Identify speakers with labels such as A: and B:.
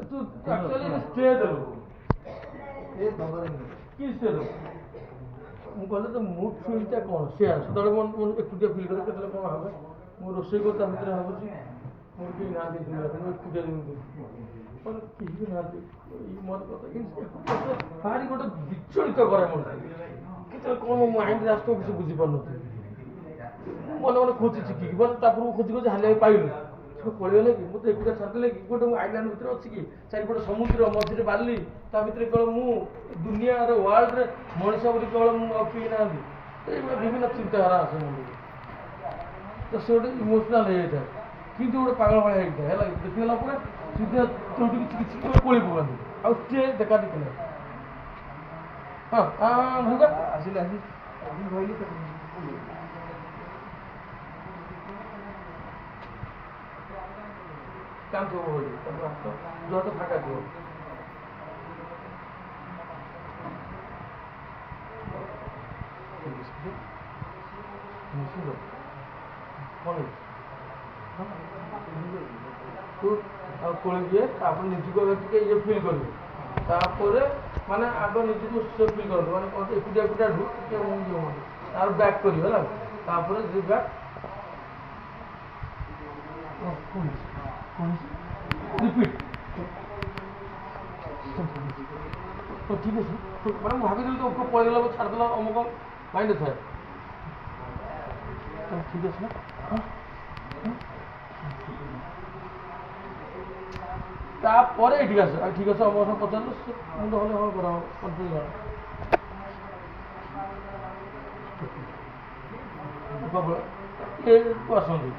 A: ତୁ actually stay ଦେଲୁ କି ଷ୍ଟେ ଦେଲୁ ମୁଁ କହିଲି ତ ମୁଡ୍ ସୁଇଂଟା କ'ଣ ସେୟା ସେତେବେଳେ ମୁଁ ଏକୁଟିଆ ଫିଲ୍ କରେ କେତେବେଳେ କ'ଣ ହେବ ମୁଁ ରୋଷେଇ କରି ତା ଭିତରେ ଭାବୁଛି ମୋର କେହି ନାହାନ୍ତି ଦୁନିଆରେ ମୁଁ ଏକୁଟିଆ ଯେମିତି ମାନେ କେହି ବି ନାହାନ୍ତି ଏଇ ମୋର କଥା କିନ୍ତୁ ଭାରି ଗୋଟେ ବିଚଳିତ କରେ ମଣିଷ କେତେବେଳେ କ'ଣ ମୋ ମାଇଣ୍ଡରେ ଆସୁଥିବ କିଛି ବୁଝିପାରୁନଥିବି ମନେ ମନେ ଖୋଜି ଶିଖିକି ମାନେ ତାପରକୁ ଖୋଜି ଖୋଜି ହାଲିଆ ପାଇଲୁ ସେ ପଳେଇଗଲେ କି ମୁଁ ତ ଏକୁଟିଆ ଛାଡ଼ିଦେଲେ କି ଗୋଟେ ମୁଁ ଆଇଲ୍ୟାଣ୍ଡ ଭିତରେ ଅଛି କି ଚାରିପଟେ ସମୁଦ୍ର ମଝିରେ ବାଲି ତା ଭିତରେ କେବଳ ମୁଁ ଦୁନିଆର ୱାର୍ଲଡରେ ମଣିଷ ବୋଲି କେବଳ ମୁଁ ଆଉ କେହି ନାହାନ୍ତି ଏଇଭଳିଆ ବିଭିନ୍ନ ଚିନ୍ତାଧାରା ଆସେ ମୁଣ୍ଡକୁ ତ ସେ ଗୋଟେ ଇମୋସନାଲ ହେଇଯାଇଥାଏ କିନ୍ତୁ ଗୋଟେ ପାଗଳ ଭଳିଆ ହେଇଥାଏ ହେଲା ଦେଖିଗଲା ପରେ ସିଧା ତୋଠି କିଛି କିଛି କୋଳି ପକାନ୍ତି ଆଉ ଷ୍ଟେ ଦେଖା ଦେଖି ନାହିଁ ହଁ ଆସିଲେ ଆସି କହିଲି କାମ ଥିବ ବୋଲି ତମେ ଆସ ଯହ ତ ଫାଙ୍କା ଥିବ କ'ଣ ତୁ ଆଉ କୋଳି ଦିଏ ତାପରେ ନିଜକୁ ଏବେ ଟିକେ ଇଏ ଫିଲ୍ କରିବୁ ତାପରେ ମାନେ ଆଗ ନିଜକୁ ସେ ଫିଲ୍ କରନ୍ତୁ ମାନେ କ'ଣ ଏକୁଟିଆ ଏକୁଟିଆଠୁ ଟିକେ ଇଏ ହୁଅନ୍ତୁ ତାର ବ୍ୟାକ୍ କରିବ ହେଲା ତାପରେ ଯେ ବ୍ୟାକ୍ ରିପିଟ୍ ତ ଠିକ୍ ଅଛି ମାନେ ମୁଁ ଭାବିଦେଲି ତ ଉପରୁ ପଳେଇଗଲା ଛାଡ଼ିଦେଲା ଅମୁକ ମାଇଣ୍ଡରେ ଥାଏ ଠିକ୍ ଅଛି ନା ତାପରେ ଏଠିକି ଆସ ଆଉ ଠିକ୍ ଅଛି ଅମୁକ ସହ ପଚାରିଲୁ ସେ ମୁଣ୍ଡ ହଲେ ହଁ କର କନଫ୍ୟୁଜ୍ ଜଣା ଆସନ୍ତି